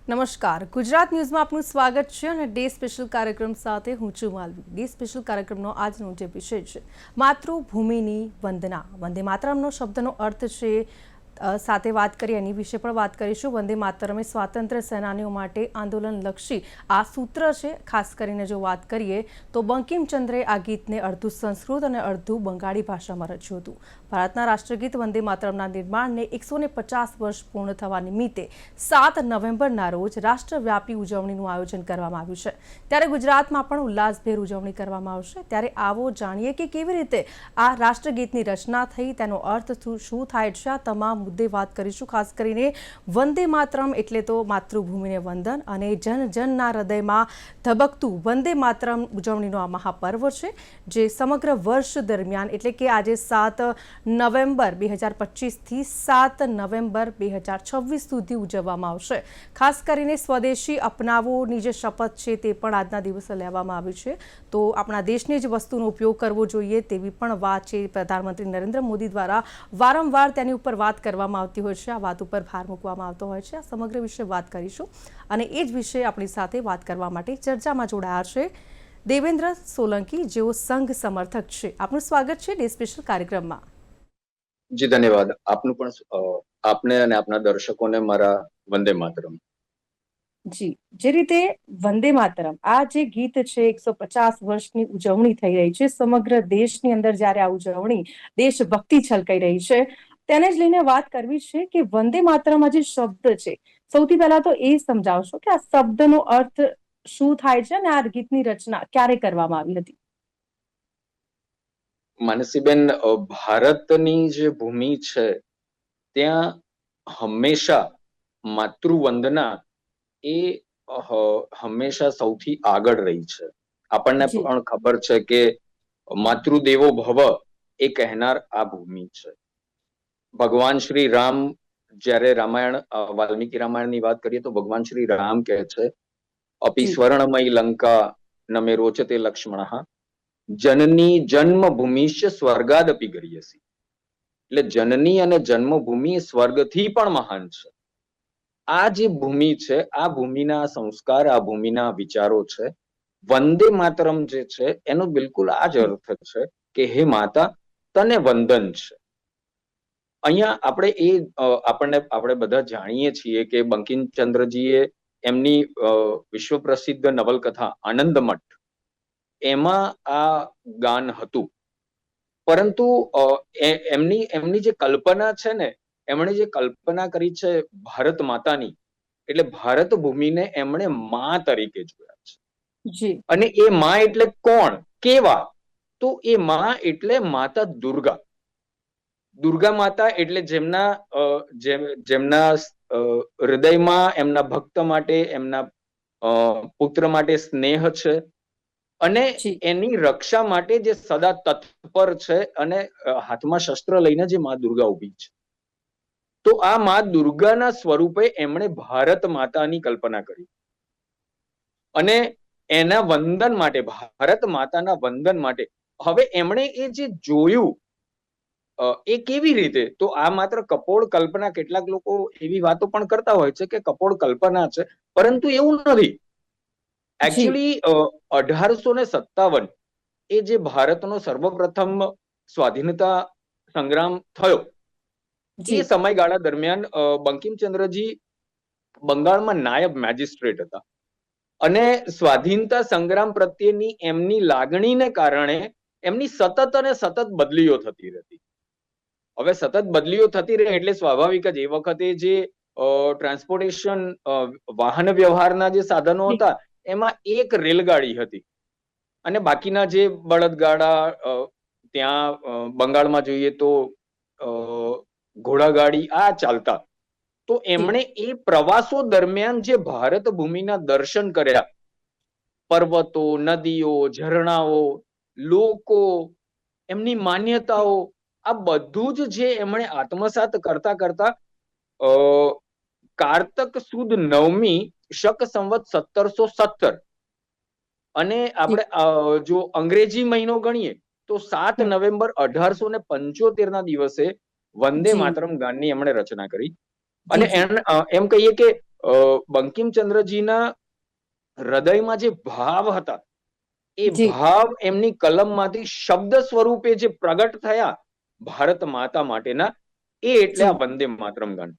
નમસ્કાર, ગુજરાત ન્યૂઝમાં આપનું સ્વાગત છે અને ડે સ્પેશિયલ કાર્યક્રમ સાથે હું છું માલવી। ડે સ્પેશિયલ કાર્યક્રમનો આજનો જે વિષય છે માતૃભૂમિની વંદના। વંદે માતરમનો શબ્દનો અર્થ છે સાથે વાત કરી એની વિશે પણ વાત કરીશું। વંદે માતરમ એ સ્વાતંત્ર્ય સેનાનીઓ માટે આંદોલનલક્ષી આ સૂત્ર છે। ખાસ કરીને જો વાત કરીએ તો બંકિમચંદ્રે આ ગીતને અડધું સંસ્કૃત અને અડધું બંગાળી ભાષામાં રચ્યું હતું। ભારતના રાષ્ટ્રગીત વંદે માતરમના નિર્માણને 150 વર્ષ પૂર્ણ થવા નિમિત્તે 7 નવેમ્બરના રોજ રાષ્ટ્રવ્યાપી ઉજવણીનું આયોજન કરવામાં આવ્યું છે। ત્યારે ગુજરાતમાં પણ ઉલ્લાસભેર ઉજવણી કરવામાં આવશે। ત્યારે આવો જાણીએ કે કેવી રીતે આ રાષ્ટ્રગીતની રચના થઈ, તેનો અર્થ શું થાય છે। આ તમામ મુદ્દે વાત કરીશું। ખાસ કરીને વંદે માતરમ એટલે તો માતૃભૂમિને વંદન અને જન જનના હૃદયમાં ધબકતું વંદે માતરમ ઉજવણીનો આ મહાપર્વ છે, જે સમગ્ર વર્ષ દરમિયાન એટલે કે આજે 7 નવેમ્બર 2025 થી 7 નવેમ્બર 2026 સુધી ઉજવવામાં આવશે। ખાસ કરીને સ્વદેશી અપનાવોની જે શપથ છે તે પણ આજના દિવસે લેવામાં આવી છે। તો આપણા દેશની જ વસ્તુનો ઉપયોગ કરવો જોઈએ તેવી પણ વાત છે। પ્રધાનમંત્રી નરેન્દ્ર મોદી દ્વારા વારંવાર તેની ઉપર વાત કરવામાં આવતી હોય છે, આ વાત ઉપર ભાર મૂકવામાં આવતો હોય છે। આ સમગ્ર વિશે વાત કરીશું અને એ જ વિશે આપણી સાથે વાત કરવા માટે ચર્ચામાં જોડાયા છે દેવેન્દ્ર સોલંકી, જેઓ સંઘ સમર્થક છે। આપનું સ્વાગત છે ડે સ્પેશિયલ કાર્યક્રમમાં। જી ધન્યવાદ। આપનું પણ આપને અને આપના દર્શકોને મારા વંદે માતરમ। જી, જે રીતે વંદે માતરમ આ જે ગીત છે 150 વર્ષની ઉજવણી થઈ રહી છે સમગ્ર દેશની અંદર। જ્યારે આ ઉજવણી દેશભક્તિ છલકાઈ રહી છે તેને જ લઈને વાત કરવી છે કે વંદે માતરમ આ જે શબ્દ છે, સૌથી પહેલા તો એ સમજાવશો કે આ શબ્દનો અર્થ શું થાય છે અને આ ગીતની રચના ક્યારે કરવામાં આવી હતી? માનસીબેન, ભારતની જે ભૂમિ છે ત્યાં હંમેશા માતૃવંદના એ હંમેશા સૌથી આગળ રહી છે। આપણને જી પણ ખબર છે કે માતૃદેવો ભવ એ કહેનાર આ ભૂમિ છે। ભગવાન શ્રી રામ જ્યારે રામાયણ વાલ્મીકી રામાયણની વાત કરીએ તો ભગવાન શ્રી રામ કહે છે, અપી જી સ્વર્ણમયી લંકા નમે રોચતે લક્ષ્મણઃ જનની જન્મભૂમિશ્ચ સ્વર્ગાદપી ગરીયસી। એટલે જનની અને જન્મભૂમિ સ્વર્ગથી પણ મહાન છે। આ જે ભૂમિ છે, આ ભૂમિના સંસ્કાર, આ ભૂમિના વિચારો છે। વંદે માતરમ જે છે એનો બિલકુલ આ જ અર્થ છે કે હે માતા, તને વંદન છે। અહીંયા આપણે બધા જાણીએ છીએ કે બંકિમચંદ્રજીએ એમની વિશ્વ પ્રસિદ્ધ નવલકથા આનંદમઠ એમાં આ ગાન હતું। પરંતુ એમની જે કલ્પના છે ને, એમણે જે કલ્પના કરી છે ભારત માતાની, એટલે ભારત ભૂમિને એમણે માં તરીકે જોયા છે। જી અને એ માં એટલે કોણ, કેવા? તો એ માં એટલે માતા દુર્ગા। દુર્ગા માતા એટલે જેમના હૃદયમાં એમના ભક્ત માટે, એમના પુત્ર માટે સ્નેહ છે અને જી એની રક્ષા માટે જે સદા તત્પર છે અને હાથમાં શસ્ત્ર લઈને જે માં દુર્ગા ઊભી છે। તો આ માં દુર્ગાના સ્વરૂપે એમણે ભારત માતાની કલ્પના કરી અને એના વંદન માટે, ભારત માતાના વંદન માટે હવે એમણે એ જે જોયું એ કેવી રીતે? તો આ માત્ર કપોળ કલ્પના, કેટલાક લોકો એવી વાતો પણ કરતા હોય છે કે કપોળ કલ્પના છે, પરંતુ એવું નથી। જી એકચ્યુઅલી 1857 એ જે ભારતનો સર્વપ્રથમ સ્વાધીનતા સંગ્રામ થયો એ જી સમયગાળા દરમિયાન બંકિમચંદ્રજી બંગાળમાં નાયબ મેજિસ્ટ્રેટ હતા અને સ્વાધીનતા સંગ્રામ પ્રત્યેની એમની લાગણીને કારણે એમની સતત અને સતત બદલીઓ થતી રહેતી। હવે સતત બદલીઓ થતી રહે એટલે સ્વાભાવિક જ એ વખતે જે ટ્રાન્સપોર્ટેશન, વાહન વ્યવહારના જે સાધનો જી હતા એમાં એક રેલગાડી હતી અને બાકીના જે બળદગાડા, ત્યાં બંગાળમાં જોઈએ તો ઘોડાગાડી આ ચાલતા। તો જી એમણે એ પ્રવાસો દરમિયાન જે ભારત ભૂમિના દર્શન કર્યા, પર્વતો, નદીઓ, ઝરણાઓ, લોકો, એમની માન્યતાઓ, આ બધું જ જે એમણે આત્મસાત કરતા કરતા કારતક સુદ નવમી શક સંવત 1717 અને જી આપણે જો અંગ્રેજી મહિનો ગણીએ તો 7 હમ નવેમ્બર 1875 ના દિવસે વંદે જી માતરમ ગાનની એમણે રચના કરી। અને જી જી એમ કહીએ કે બંકિમચંદ્રજીના હૃદયમાં જે ભાવ હતા એ જી ભાવ એમની કલમમાંથી શબ્દ સ્વરૂપે જે પ્રગટ થયા ભારત માતા માટેના, એ એટલે જી આ વંદે માતરમ ગાન.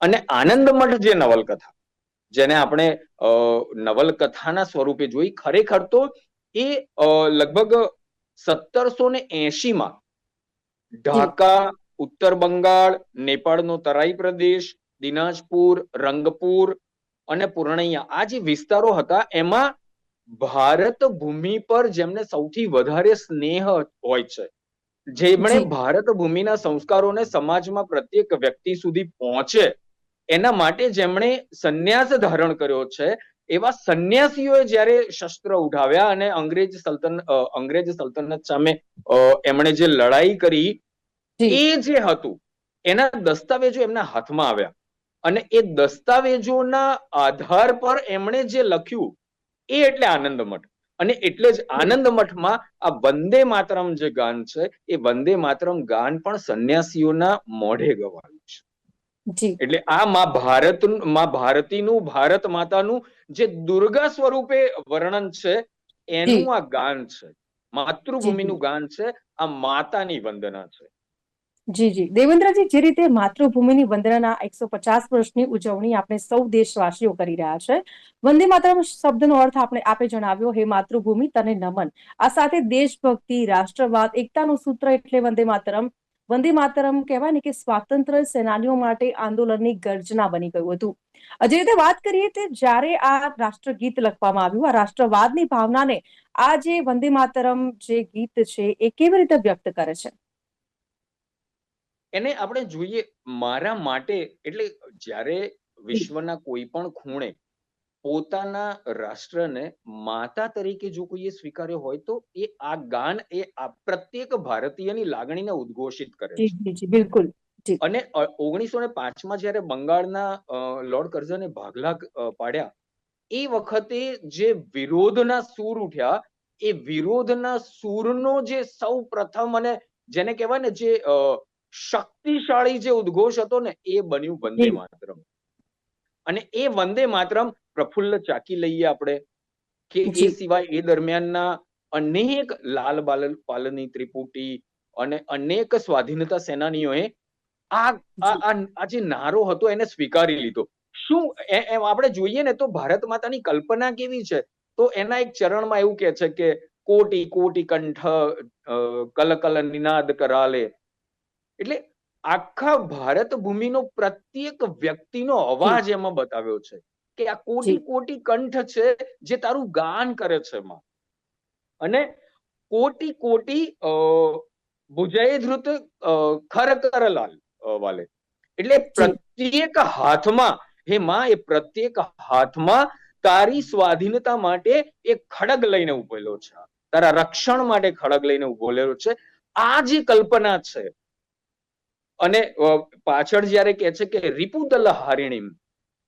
અને આનંદમઠ જે નવલકથા, જેને આપણે નવલકથાના સ્વરૂપે જોઈ, ખરેખર તો એ લગભગ 1780 જી ઢાકા, ઉત્તર બંગાળ, નેપાળનો તરાઈ પ્રદેશ, દિનાજપુર, રંગપુર અને પૂર્ણિયા, આ જે વિસ્તારો હતા એમાં ભારત ભૂમિ પર જેમને સૌથી વધારે સ્નેહ હોય છે, જેમણે જી ભારત ભૂમિના સંસ્કારોને સમાજમાં પ્રત્યેક વ્યક્તિ સુધી પહોંચે એના માટે જેમણે સંન્યાસ ધારણ કર્યો છે, એવા સંન્યાસીઓએ જ્યારે શસ્ત્ર ઉઠાવ્યા અને અંગ્રેજ સલ્તનત સામે એમણે જે લડાઈ કરી, જી એ જે હતું એના દસ્તાવેજો એમના હાથમાં આવ્યા. અને એ દસ્તાવેજોના આધાર પર એમણે જે લખ્યું એ એટલે આનંદમઠ. અને એટલે જ આનંદમઠમાં આ વંદે માતરમ જે ગાન છે, એ વંદે માતરમ ગાન પણ સંન્યાસીઓના મોઢે ગવાયું છે. જી એટલે આ માં ભારતીનું, ભારત માતાનું જે દુર્ગા સ્વરૂપે વર્ણન છે જી એનું આ ગાન છે, જી માતૃભૂમિનું ગાન છે, આ માતાની વંદના છે. જી જી દેવેન્દ્રજી, જે રીતે માતૃભૂમિની વંદનાના 150 વર્ષની ઉજવણી આપણે સૌ દેશવાસીઓ કરી રહ્યા છે, વંદે માતરમ શબ્દનો અર્થ આપે જણાવ્યો, હે માતૃભૂમિ તને નમન. આ સાથે દેશભક્તિ, રાષ્ટ્રવાદ, એકતાનું સૂત્ર એટલે વંદે માતરમ. વંદે માતરમ કહેવાય ને કે સ્વાતંત્ર્ય સેનાનીઓ માટે આંદોલનની ગર્જના બની ગયું હતું. જે રીતે વાત કરીએ તે જ્યારે આ રાષ્ટ્રગીત લખવામાં આવ્યું, આ રાષ્ટ્રવાદની ભાવનાને આ જે વંદે માતરમ જે ગીત છે એ કેવી રીતે વ્યક્ત કરે છે? એને આપણે જોઈએ, મારા માટે એટલે જ્યારે વિશ્વના કોઈ પણ ખૂણે પોતાના રાષ્ટ્રને માતા તરીકે જો કોઈએ સ્વીકાર્યો હોય તો એ આ ગાન એ આ પ્રત્યેક ભારતીયની લાગણીને ઉદ્ઘોષિત કરે જી છે. જી જી બિલકુલ. જી 1905 જ્યારે બંગાળના લોર્ડ કર્ઝને ભાગલા પાડ્યા, એ વખતે જે વિરોધના સૂર ઉઠ્યા, એ વિરોધના સૂરનો જે સૌ પ્રથમ અને જેને કહેવાય ને જે શક્તિશાળી જે ઉદ્ઘોષ હતો ને, એ બન્યું વંદે જી માતરમ. અને એ વંદે માતરમ પ્રફુલ્લ ચાકી લઈએ આપણે, કે એ જી સિવાય એ દરમિયાનના અનેક લાલ પાલની ત્રિપુટી અને અનેક સ્વાધીનતા સેનાનીઓએ આ જી આ જે નારો હતો એને સ્વીકારી લીધો. શું આપણે જોઈએ ને તો ભારત માતાની કલ્પના કેવી છે, તો એના એક ચરણમાં એવું કે છે કે કોટી કોટી કંઠ કલ કલ નિનાદ કરાલે. એટલે આખા ભારત ભૂમિનો પ્રત્યેક વ્યક્તિનો જી અવાજ એમાં બતાવ્યો છે કે આ કોટી જી કોટી કંઠ છે જે તારું ગાન કરે છે માં. અને કોટી કોટી ભુજય ધૃત ખર કર લાલ વાલે. એટલે જી પ્રત્યેક હાથમાં, હે માં, એ પ્રત્યેક હાથમાં તારી સ્વાધીનતા માટે એક ખડગ લઈને ઉભેલો છે, તારા રક્ષણ માટે ખડગ લઈને ઉભેલો છે. આ જે કલ્પના છે, અને પાછળ જ્યારે કહે છે કે રિપુદલ હારિણીમ,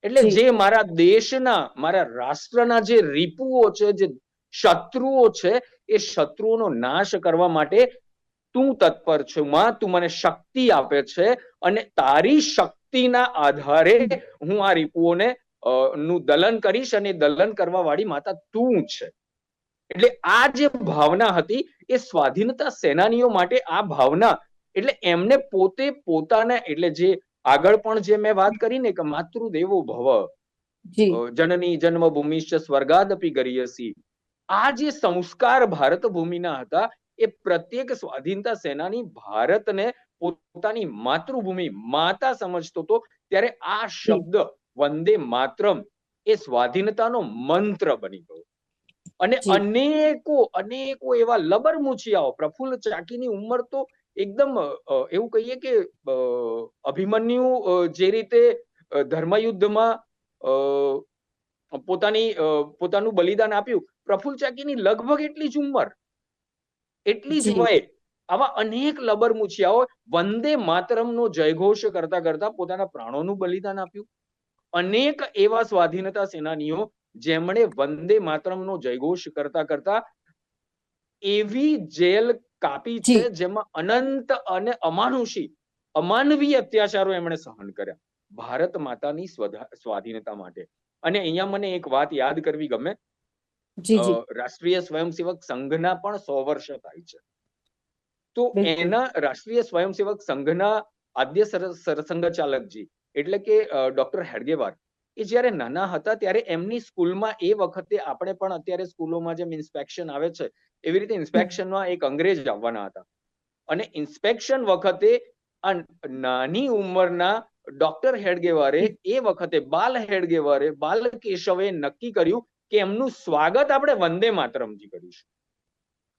એટલે જી જે મારા દેશના, મારા રાષ્ટ્રના જે રિપુઓ છે, જે શત્રુઓ છે, એ શત્રુઓનો નાશ કરવા માટે તું તત્પર છે માં, તું મને શક્તિ આપે છે અને તારી શક્તિના આધારે હું આ રિપુઓને નું દલન કરીશ, અને દલન કરવા વાળી માતા તું છે. એટલે આ જે ભાવના હતી એ સ્વાધીનતા સેનાનીઓ માટે આ ભાવના, એટલે એમને પોતે પોતાના, એટલે જે આગળ પણ જે મેં વાત કરી ને કે માતૃદેવો ભવ, જી જનની જન્મભૂમિશ્ચ સ્વર્ગાદપી ગરીયસી, આ જે સંસ્કાર ભારત ભૂમિના હતા, એ પ્રત્યેક સ્વાધીનતા સેનાની ભારતને પોતાની માતૃભૂમિ, માતા સમજતો હતો. ત્યારે આ જી શબ્દ વંદે માતરમ એ સ્વાધીનતાનો મંત્ર બની ગયો. અને જી અનેકો અનેકો એવા લબરમુછિયાઓ, પ્રફુલ્લ ચાકીની ઉંમર તો એકદમ એવું કહીએ કે અભિમન્યુ જે રીતે ધર્મયુદ્ધમાં પોતાનું બલિદાન આપ્યું, પ્રફુલ્લ ચાકીની લગભગ એટલી જ ઉંમર, એટલી જ જી વય, આવા અનેક લબરમુછિયાઓ વંદે માતરમનો જયઘોષ કરતા કરતા પોતાના પ્રાણોનું બલિદાન આપ્યું. અનેક એવા સ્વાધીનતા સેનાનીઓ જેમણે વંદે માતરમનો જયઘોષ કરતા કરતા એવી જેલ કાપી છે જી જેમાં અનંત અને અમાનુષી, અમાનવીય અત્યાચારો એમણે સહન કર્યા. ભારત માતાની સ્વાધીનતા માટે. અને અહીંયા મને એક વાત યાદ કરવી ગમે, જી જી રાષ્ટ્રીય સ્વયંસેવક સંઘના પણ 100 વર્ષ થાય છે. તો બિલકુલ એના રાષ્ટ્રીય સ્વયંસેવક સંઘના આદ્ય સરસંઘચાલકજી એટલે કે ડોક્ટર હેડગેવાર, એ જ્યારે નાના હતા ત્યારે એમની સ્કૂલમાં એ વખતે આપણે પણ અત્યારે સ્કૂલોમાં જેમ ઇન્સ્પેક્શન આવે છે એવી રીતે ઇન્સ્પેક્શનમાં એક અંગ્રેજ આવવાના હતા. અને ઇન્સ્પેક્શન વખતે આ નાની ઉંમરના ડોક્ટર હેડગેવારે એ વખતે બાલ કેશવે નક્કી કર્યું કે એમનું સ્વાગત આપણે વંદે માતરમથી કરીશું.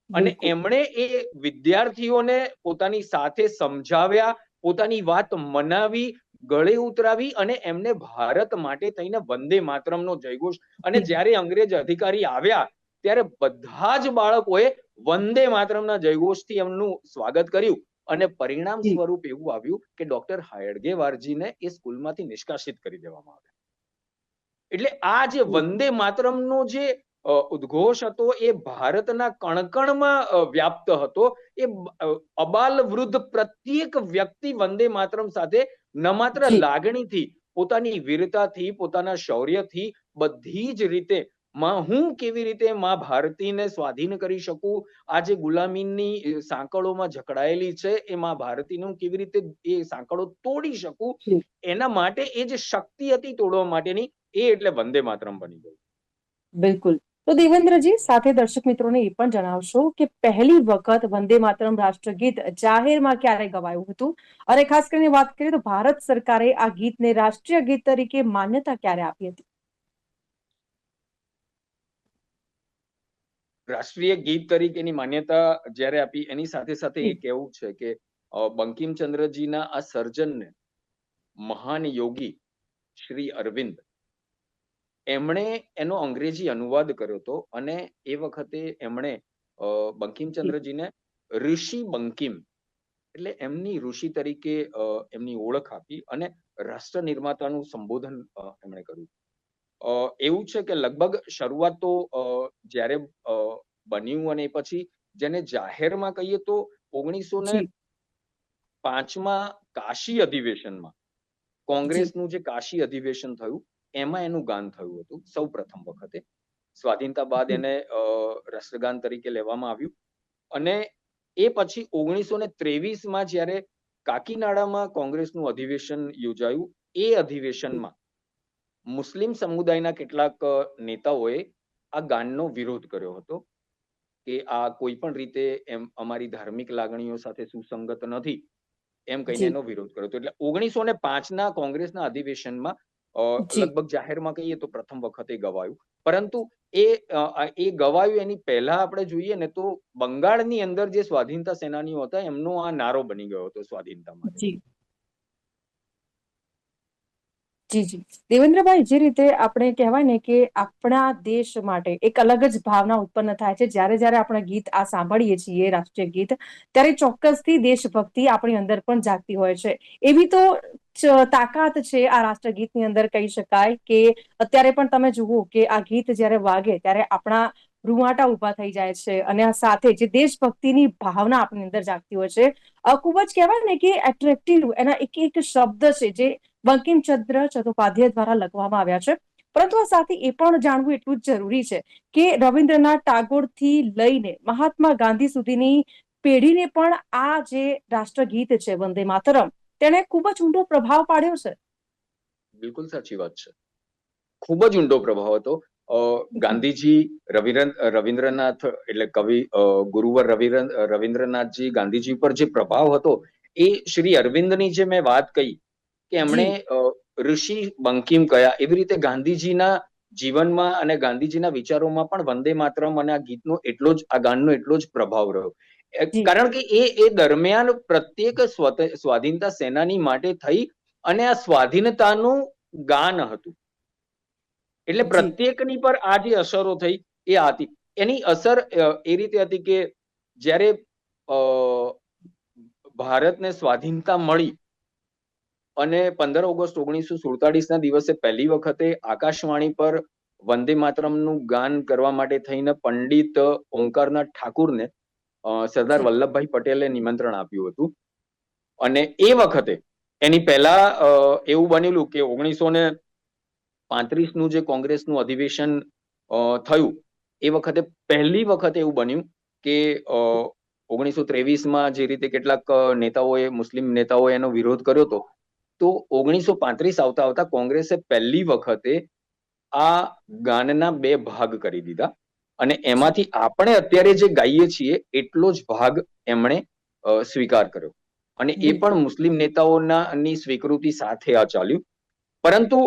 અને બિલકુલ એમણે એ વિદ્યાર્થીઓને પોતાની સાથે સમજાવ્યા, પોતાની વાત મનાવી, ગળે ઉતરાવી અને એમને ભારત માટે થઈને વંદે માતરમનો જયઘોષ. અને જ્યારે અંગ્રેજ અધિકારી આવ્યા ત્યારે બધા જ બાળકોએ વંદે માતરમના જયઘોષથી એમનું સ્વાગત કર્યું. અને પરિણામ જી સ્વરૂપ એવું આવ્યું કે ડોક્ટર હેડગેવારજીને એ સ્કૂલમાંથી નિષ્કાસિત કરી દેવામાં આવ્યા. એટલે આ જે વંદે માતરમનો જે ઉદ્ઘોષ હતો એ ભારતના કણકણમાં વ્યાપ્ત હતો. એ અબાલ વૃદ્ધ પ્રત્યેક વ્યક્તિ વંદે માતરમ સાથે ન માત્ર જી લાગણીથી, પોતાની વીરતાથી, પોતાના શૌર્યથી, બધી જ રીતે હું કેવી રીતે માં ભારતીને સ્વાધીન કરી શકું, આ જે ગુલામીની સાંકળોમાં જકડાયેલી છે એ માં ભારતીને હું કેવી રીતે એ સાંકળો તોડી શકું, જી એના માટે એ જે શક્તિ હતી તોડવા માટેની, એ એટલે વંદે માતરમ બની ગયું. બિલકુલ. તો દેવેન્દ્રજી, સાથે દર્શક મિત્રોને એ પણ જણાવશો કે પહેલી વખત વંદે માતરમ રાષ્ટ્રગીત જાહેરમાં ક્યારે ગવાયું હતું, અને ખાસ કરીને વાત કરીએ તો ભારત સરકારે આ ગીતને રાષ્ટ્રીય ગીત તરીકે માન્યતા ક્યારે આપી હતી? રાષ્ટ્રીય ગીત તરીકેની માન્યતા જ્યારે આપી એની સાથે સાથે એ કહેવું છે કે બંકિમચંદ્રજીના આ સર્જનને મહાન યોગી શ્રી અરવિંદ એમણે એનો અંગ્રેજી અનુવાદ કર્યો હતો. અને એ વખતે એમણે બંકિમચંદ્રજીને ઋષિ બંકિમ એટલે એમની ઋષિ તરીકે એમની ઓળખ આપી અને રાષ્ટ્ર નિર્માતાનું સંબોધન એમણે કર્યું. એવું છે કે લગભગ શરૂઆત તો જ્યારે બન્યું અને પછી જેને જાહેરમાં કહીએ તો 1905માં કાશી અધિવેશનમાં, કોંગ્રેસનું જે કાશી અધિવેશન થયું એમાં એનું ગાન થયું હતું સૌ પ્રથમ વખતે. સ્વાધીનતા બાદ એને રાષ્ટ્રગાન તરીકે લેવામાં આવ્યું. અને એ પછી 1923માં જ્યારે કાકીનાડામાં કોંગ્રેસનું અધિવેશન યોજાયું, એ અધિવેશનમાં મુસ્લિમ સમુદાયના કેટલાક નેતાઓએ આ ગાનનો વિરોધ કર્યો હતો કે આ કોઈ પણ રીતે એમ અમારી ધાર્મિક લાગણીઓ સાથે સુસંગત નથી એમ કહીને એનો વિરોધ કર્યો હતો. એટલે 1905ના કોંગ્રેસના અધિવેશનમાં લગભગ જાહેરમાં કહીએ તો પ્રથમ વખતે ગવાયું. પરંતુ એ ગવાયું એની પહેલા આપણે જોઈએ ને તો બંગાળની અંદર જે સ્વાધીનતા સેનાનીઓ હતા એમનો આ નારો બની ગયો હતો સ્વાધીનતા માટે. જી જી દેવેન્દ્રભાઈ, જે રીતે આપણે કહેવાય ને કે આપણા દેશ માટે એક અલગ જ ભાવના ઉત્પન્ન થાય છે જ્યારે જ્યારે આપણે ગીત આ સાંભળીએ છીએ, રાષ્ટ્રીય ગીત, ત્યારે ચોક્કસથી દેશભક્તિ આપણી અંદર પણ જાગતી હોય છે. એવી તો તાકાત છે આ રાષ્ટ્રગીતની અંદર, કહી શકાય કે અત્યારે પણ તમે જુઓ કે આ ગીત જ્યારે વાગે ત્યારે આપણા રૂવાટા ઉભા થઈ જાય છે અને આ સાથે જે દેશભક્તિની ભાવના આપણી અંદર જાગતી હોય છે. ખૂબ જ કહેવાય ને કે એટ્રેક્ટિવ એના એક એક શબ્દ છે જે બંકિમચંદ્ર ચટ્ટોપાધ્યાય દ્વારા લખવામાં આવ્યા છે. પરંતુ આ સાથે એ પણ જાણવું એટલું જ જરૂરી છે કે રવિન્દ્રનાથ ટાગોરથી લઈને મહાત્મા ગાંધી સુધીની પેઢીને પણ આ જે રાષ્ટ્રગીત છે વંદે માતરમ, તેણે ખૂબ જ ઊંડો પ્રભાવ પાડ્યો છે. બિલકુલ સાચી વાત છે. ખૂબ જ ઊંડો પ્રભાવ હતો. ગાંધીજી, રવિન્દ્રનાથ એટલે કવિ ગુરુવર રવિન્દ્રનાથજી, ગાંધીજી પર જે પ્રભાવ હતો એ શ્રી અરવિંદની જે મેં વાત કહી કે એમણે ઋષિ બંકિમ કયા, એવી રીતે ગાંધીજીના જીવનમાં અને ગાંધીજીના વિચારોમાં પણ વંદે માતરમ અને આ ગીતનો એટલો જ, આ ગાનનો એટલો જ પ્રભાવ રહ્યો. કારણ કે એ દરમિયાન પ્રત્યેક સ્વાધીનતા સેનાની માટે થઈ અને આ સ્વાધીનતાનું ગાન હતું. એટલે પ્રત્યેકની પર આ જે અસરો થઈ એ હતી. એની અસર એ રીતે હતી કે જ્યારે ભારતને સ્વાધીનતા મળી અને 15 ઓગસ્ટ 1947ના દિવસે પહેલી વખતે આકાશવાણી પર વંદે માતરમનું ગાન કરવા માટે થઈને પંડિત ઓંકારનાથ ઠાકુરને સરદાર વલ્લભભાઈ પટેલે નિમંત્રણ આપ્યું હતું. અને એ વખતે એની પહેલા એવું બનેલું કે 1935 નું જે કોંગ્રેસનું અધિવેશન થયું એ વખતે પહેલી વખત એવું બન્યું કે 1923માં જે રીતે કેટલાક નેતાઓએ, મુસ્લિમ નેતાઓએ એનો વિરોધ કર્યો હતો, તો 1935 આવતા આવતા કોંગ્રેસે પહેલી વખતે આ ગાનના બે ભાગ કરી દીધા અને એમાંથી આપણે અત્યારે જે ગાઈએ છીએ એટલો જ ભાગ એમણે સ્વીકાર કર્યો અને એ પણ મુસ્લિમ નેતાઓની સ્વીકૃતિ સાથે આ ચાલ્યું. પરંતુ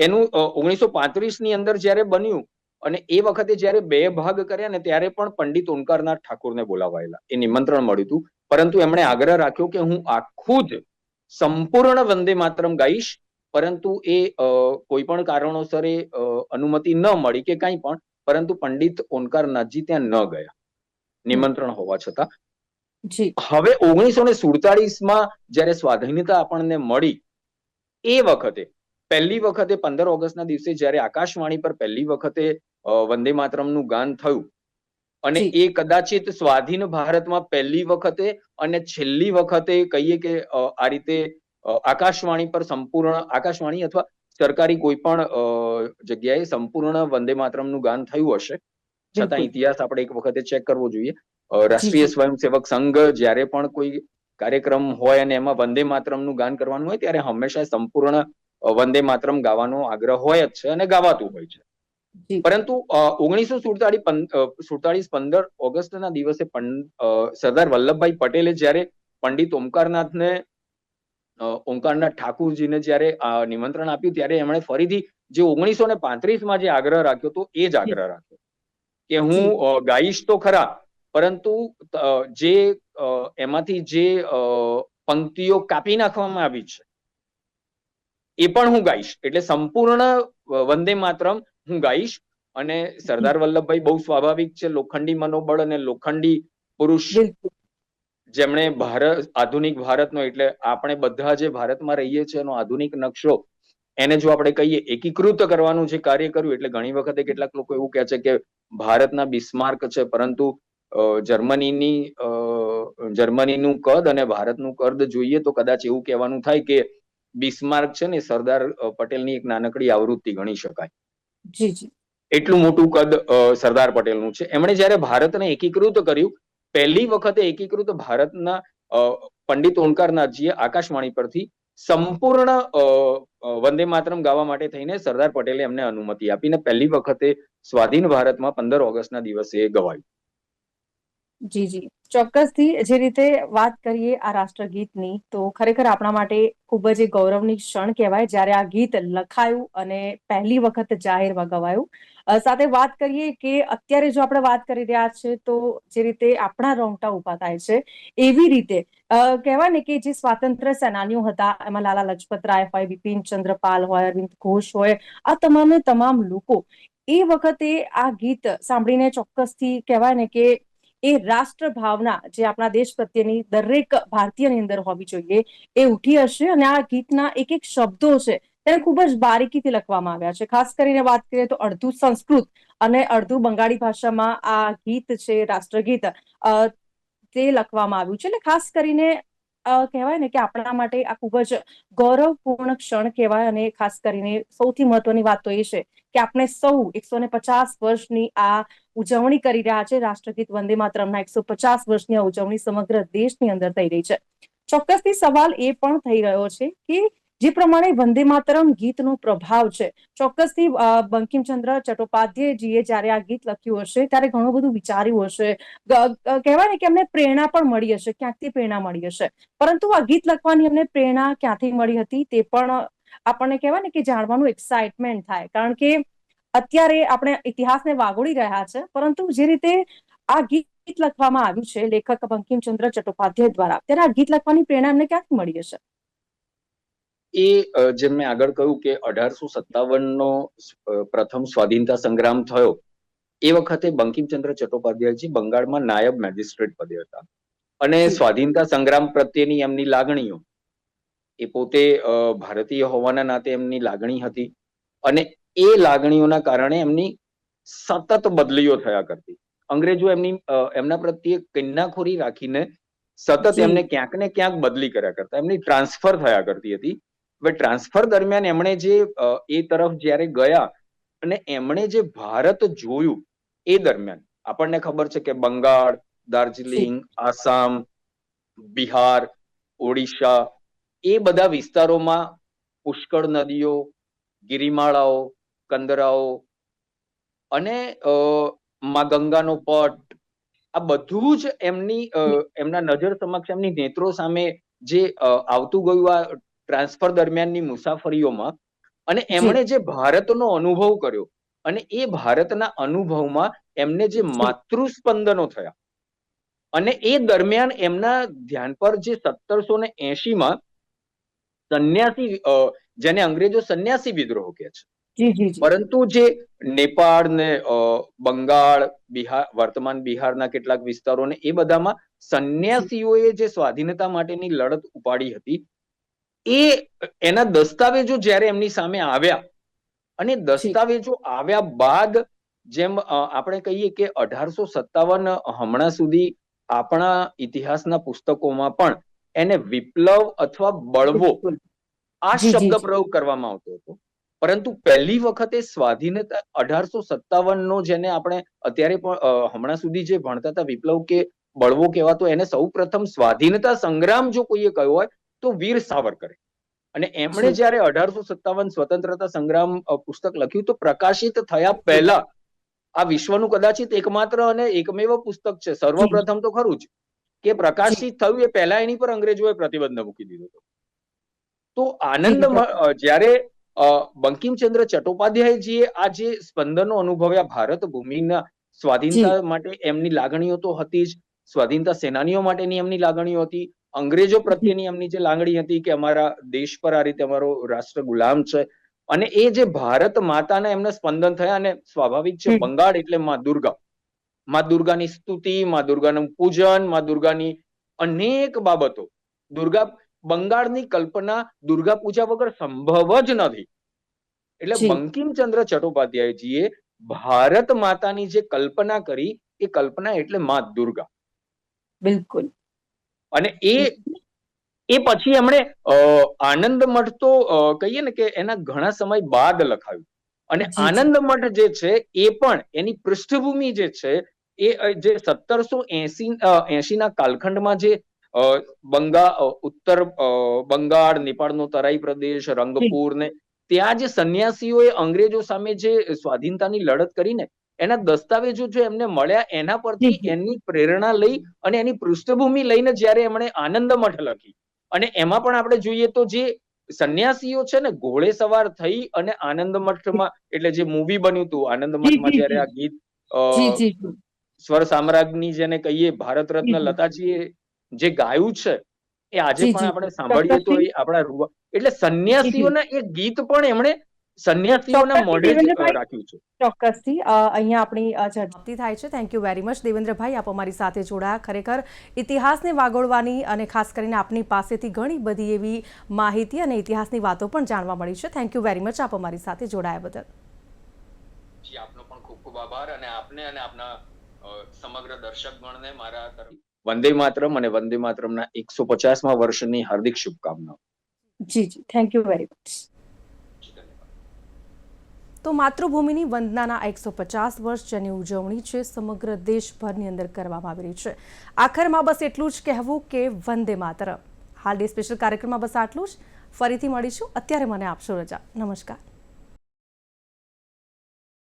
એનું 1935 ની અંદર જ્યારે બન્યું અને એ વખતે જ્યારે બે ભાગ કર્યા ને ત્યારે પણ પંડિત ઓમકારનાથ ઠાકોરને બોલાવાયેલા, એ નિમંત્રણ મળ્યું હતું, પરંતુ એમણે આગ્રહ રાખ્યો કે હું આખું જ સંપૂર્ણ વંદે માતરમ ગાઈશ, પરંતુ એ કોઈ પણ કારણોસર અનુમતિ ન મળી કે કંઈ પણ, પરંતુ પંડિત ઓમકારનાથજી ત્યાં ન ગયા નિમંત્રણ હોવા છતાં. હવે 1947માં જ્યારે સ્વાધીનતા આપણને મળી એ વખતે પહેલી વખતે 15 ઓગસ્ટના દિવસે જ્યારે આકાશવાણી પર પહેલી વખતે વંદે માતરમનું ગાન થયું અને એ કદાચિત સ્વાધીન ભારતમાં પહેલી વખતે અને છેલ્લી વખતે કહીએ કે આ રીતે આકાશવાણી પર સંપૂર્ણ, આકાશવાણી અથવા સરકારી કોઈ પણ જગ્યાએ સંપૂર્ણ વંદે માતરમનું ગાન થયું હશે. છતાં ઇતિહાસ આપણે એક વખતે ચેક કરવો જોઈએ. રાષ્ટ્રીય સ્વયંસેવક સંઘ જ્યારે પણ કોઈ કાર્યક્રમ હોય અને એમાં વંદે માતરમનું ગાન કરવાનું હોય ત્યારે હંમેશા સંપૂર્ણ વંદે માતરમ ગાવાનો આગ્રહ હોય જ છે અને ગાવાતું હોય છે. પરંતુ 1947 15 ઓગસ્ટના દિવસે સરદાર વલ્લભભાઈ પટેલે જ્યારે પંડિત ઓમકારનાથ ઠાકુરજીને જ્યારે નિમંત્રણ આપ્યું ત્યારે એમણે ફરીથી જે 1935માં જે આગ્રહ રાખ્યો હતો એ જ આગ્રહ રાખ્યો કે હું ગાઈશ તો ખરા, પરંતુ જે એમાંથી જે પંક્તિઓ કાપી નાખવામાં આવી છે એ પણ હું ગાઈશ, એટલે સંપૂર્ણ વંદે માતરમ હું ગાઈશ. અને સરદાર વલ્લભભાઈ બહુ સ્વાભાવિક છે, લોખંડી મનોબળ અને લોખંડી પુરુષ, જેમણે આધુનિક ભારતનો, એટલે આપણે બધા જે ભારતમાં રહીએ છીએ એનો આધુનિક નકશો, એને જો આપણે કહીએ એકીકૃત કરવાનું જે કાર્ય કર્યું, એટલે ઘણી વખતે કેટલાક લોકો એવું કહે છે કે ભારતના બિસ્માર્ક છે, પરંતુ જર્મનીનું કદ અને ભારતનું કદ જોઈએ તો કદાચ એવું કહેવાનું થાય કે બિસ્માર્ક છે ને સરદાર પટેલની એક નાનકડી આવૃત્તિ ગણી શકાય. એટલું મોટું કદ સરદાર પટેલનું છે. એમણે જ્યારે ભારતને એકીકૃત કર્યું, પહેલી વખતે એકીકૃત ભારતના પંડિત ઓમકારનાથજીએ આકાશવાણી પરથી સંપૂર્ણ વંદે માતરમ ગાવા માટે થઈને સરદાર પટેલે એમને અનુમતિ આપીને પહેલી વખતે સ્વાધીન ભારતમાં 15 ઓગસ્ટના દિવસે ગવાયું. જી, ચોક્કસથી. જે રીતે વાત કરીએ આ રાષ્ટ્રગીતની, તો ખરેખર આપણા માટે ખૂબ જ ગૌરવની ક્ષણ કહેવાય જ્યારે આ ગીત લખાયું અને પહેલી વખત જાહેરમાં ગવાયું. સાથે વાત કરીએ કે અત્યારે જો આપણે વાત કરી રહ્યા છે તો જે રીતે આપણા રોંગટા ઉભા થાય છે, એવી રીતે કહેવાય ને કે જે સ્વાતંત્ર્ય સેનાનીઓ હતા, એમાં લાલા લજપત રાય હોય, બિપિન ચંદ્ર પાલ હોય, અરવિંદ ઘોષ હોય, આ તમામે તમામ લોકો એ વખતે આ ગીત સાંભળીને ચોક્કસથી કહેવાય ને કે એ રાષ્ટ્ર ભાવના જે આપણા દેશ પ્રત્યેની દરેક ભારતીયની અંદર હોવી જોઈએ એ ઉઠી હશે. અને આ ગીતના એક એક શબ્દો છે તેને ખૂબ જ બારીકીથી લખવામાં આવ્યા છે. ખાસ કરીને વાત કરીએ તો અડધું સંસ્કૃત અને અડધું બંગાળી ભાષામાં આ ગીત છે, રાષ્ટ્રગીત, તે લખવામાં આવ્યું છે. એટલે ખાસ કરીને કહેવાય ને કે આપણા માટે આ ખૂબ જ ગૌરવપૂર્ણ ક્ષણ કહેવાય. અને ખાસ કરીને સૌથી મહત્વની વાત તો એ છે કે આપણે સૌ 150 વર્ષની આ ઉજવણી કરી રહ્યા છે. રાષ્ટ્રગીત વંદે માતરમના 150 વર્ષની આ ઉજવણી સમગ્ર દેશની અંદર થઈ રહી છે. ચોક્કસથી સવાલ એ પણ થઈ રહ્યો છે કે જે પ્રમાણે વંદે માતરમ ગીતનો પ્રભાવ છે, ચોક્કસથી બંકિમચંદ્ર ચટ્ટોપાધ્યાયજીએ જ્યારે આ ગીત લખ્યું હશે ત્યારે ઘણું બધું વિચાર્યું હશે. કહેવાય ને કે એમને પ્રેરણા પણ મળી હશે, ક્યાંકથી પ્રેરણા મળી હશે. પરંતુ આ ગીત લખવાની એમને પ્રેરણા ક્યાંથી મળી હતી તે પણ આપણને કહેવાય ને કે જાણવાનું એક્સાઇટમેન્ટ થાય. કારણ કે અત્યારે આપણે ઇતિહાસને વાગોળી રહ્યા છે, પરંતુ જે રીતે આ ગીત લખવામાં આવ્યું છે લેખક બંકિમચંદ્ર ચટ્ટોપાધ્યાય દ્વારા, ત્યારે આ ગીત લખવાની પ્રેરણા એમને ક્યાંથી મળી હશે? એ જેમ મેં આગળ કહ્યું કે 1857નો પ્રથમ સ્વાધીનતા સંગ્રામ થયો એ વખતે બંકિમચંદ્ર ચટ્ટોપાધ્યાયજી બંગાળમાં નાયબ મેજિસ્ટ્રેટ પદે હતા અને સ્વાધીનતા સંગ્રામ પ્રત્યેની એમની લાગણીઓ, એ પોતે ભારતીય હોવાના નાતે એમની લાગણી હતી અને એ લાગણીઓના કારણે એમની સતત બદલીઓ થયા કરતી. અંગ્રેજો એમના પ્રત્યે કિન્નાખોરી રાખીને સતત જી. એમને ક્યાંક ને ક્યાંક બદલી કર્યા કરતા, એમની ટ્રાન્સફર થયા કરતી હતી. હવે ટ્રાન્સફર દરમિયાન એમણે જે એ તરફ જ્યારે ગયા અને એમણે જે ભારત જોયું એ દરમિયાન આપણને ખબર છે કે બંગાળ, દાર્જિલિંગ, આસામ, બિહાર, ઓડિશા એ બધા વિસ્તારોમાં પુષ્કળ નદીઓ, ગિરિમાળાઓ, કંદરાઓ અને માં ગંગાનો પટ, આ બધું જ એમના નજર સમક્ષ, એમની નેત્રો સામે જે આવતું ગયું આ ટ્રાન્સફર દરમિયાનની મુસાફરીઓમાં, અને એમણે જે ભારતનો અનુભવ કર્યો અને એ ભારતના અનુભવમાં એમને જે માતૃસ્પંદનો થયા અને એ દરમિયાન એમના ધ્યાન પર જે 1780માં સંન્યાસી, જેને અંગ્રેજો સંન્યાસી વિદ્રોહ કહે છે, પરંતુ જે નેપાળ ને બંગાળ, બિહાર, વર્તમાન બિહારના કેટલાક વિસ્તારોને એ બધામાં સંન્યાસીઓએ જે સ્વાધીનતા માટેની લડત ઉપાડી હતી, એ એના દસ્તાવેજો જ્યારે એમની સામે આવ્યા અને દસ્તાવેજો આવ્યા બાદ, જેમ આપણે કહીએ કે 1857 હમણાં સુધી આપણા ઇતિહાસના પુસ્તકોમાં પણ એને વિપ્લવ અથવા બળવો આ શબ્દ પ્રયોગ કરવામાં આવતો હતો. પરંતુ પહેલી વખતે સ્વાધીનતા 1857 જેને આપણે અત્યારે પણ હમણાં સુધી જે ભણતા હતા વિપ્લવ કે બળવો કહેવાતો, એને સૌ પ્રથમ સ્વાધીનતા સંગ્રામ જો કોઈએ કહ્યો હોય તો વીર સાવરકરે. અને એમણે જયારે 1857 સ્વતંત્રતા સંગ્રામ પુસ્તક લખ્યું તો પ્રકાશિત થયા પહેલા આ વિશ્વનું કદાચિત એકમાત્ર અને એકમેવ પુસ્તક છે, સર્વપ્રથમ તો ખરું જ, કે પ્રકાશિત થયું એ પહેલા એની પર અંગ્રેજોએ પ્રતિબંધ મૂકી દીધો હતો. તો આનંદ જ્યારે બંકિમચંદ્ર ચટ્ટોપાધ્યાયજીએ આ જે સ્પંદનો અનુભવ્યા ભારત ભૂમિના સ્વાધીનતા માટે, એમની લાગણીઓ તો હતી જ, સ્વાધીનતા સેનાનીઓ માટેની એમની લાગણીઓ હતી, અંગ્રેજો પ્રત્યેની એમની જે લાગણી હતી કે અમારા દેશ પર આ રીતે અમારો રાષ્ટ્ર ગુલામ છે, અને એ જે ભારત માતાના એમને સ્પંદન થયા. અને સ્વાભાવિક છે, બંગાળ એટલે માં દુર્ગા, માં દુર્ગાની સ્તુતિ, માં દુર્ગાનું પૂજન, માં દુર્ગાની અનેક બાબતો, બંગાળની કલ્પના દુર્ગા પૂજા વગર સંભવ જ નથી. એટલે બંકિમચંદ્ર ચટ્ટોપાધ્યાયજીએ ભારત માતાની જે કલ્પના કરી, એ કલ્પના એટલે માં દુર્ગા. બિલકુલ. અને એ પછી એમણે આનંદ મઠ તો કહીએ ને કે એના ઘણા સમય બાદ લખાયું. અને આનંદ મઠ જે છે એ પણ એની પૃષ્ઠભૂમિ જે છે એ જે 1780 ના કાલખંડમાં જે ઉત્તર બંગાળ, નેપાળનો તરાઈ પ્રદેશ, રંગપુર ને ત્યાં જે સંન્યાસીઓએ અંગ્રેજો સામે જે સ્વાધીનતાની લડત કરીને એના દસ્તાવેજો જો એમને મળ્યા, એના પરથી એની પ્રેરણા લઈ અને એની પૃષ્ઠભૂમિ લઈને જ્યારે એમણે આનંદ મઠ લખી, અને એમાં પણ આપણે જોઈએ તો જે સંન્યાસીઓ છે ને ઘોડે સવાર થઈ અને આનંદ મઠમાં, એટલે જે મૂવી બન્યું હતું આનંદ મઠમાં, જ્યારે આ ગીત સ્વર સામ્રાજ્ઞી જેને કહીએ, ભારત રત્ન લતાજીએ જે ગાયું છે, એ આજે પણ આપણે સાંભળીએ તો એ આપણા, એટલે સંન્યાસીઓના એ ગીત પણ એમણે સંન્યાસીઓના મોઢે જ રાખ્યું છે. ચોક્કસથી અહીંયા આપણી ચર્ચા થાય છે. Thank you very much Devendrabhai, આપ અમારી સાથે જોડાયા. ખરેખર ઇતિહાસને વાગોળવાની અને ખાસ કરીને આપની પાસેથી ઘણી બધી એવી માહિતી અને ઇતિહાસની વાતો પણ જાણવા મળી છે. થેન્ક યુ વેરી મચ, આપ અમારી સાથે જોડાયા બદલ. જી, આપનો પણ ખૂબ ખૂબ આભાર, અને આપને અને આપના સમગ્ર દર્શકગણને મારા તરફ વંદે માતરમ અને વંદે માતરમના 150મા વર્ષની હાર્દિક શુભકામનાઓ. જી જી, થેન્ક યુ વેરી મચ. તો માતૃભૂમિની વંદનાના 150 વર્ષ જેની ઉજવણી છે સમગ્ર દેશભરની અંદર કરવામાં આવી રહી છે. આખરમાં બસ એટલું જ કહેવું કે વંદે માતરમ. હાલ ડે સ્પેશિયલ કાર્યક્રમમાં બસ આટલું જ. ફરીથી મળીશું. અત્યારે મને આપશો રજા. નમસ્કાર.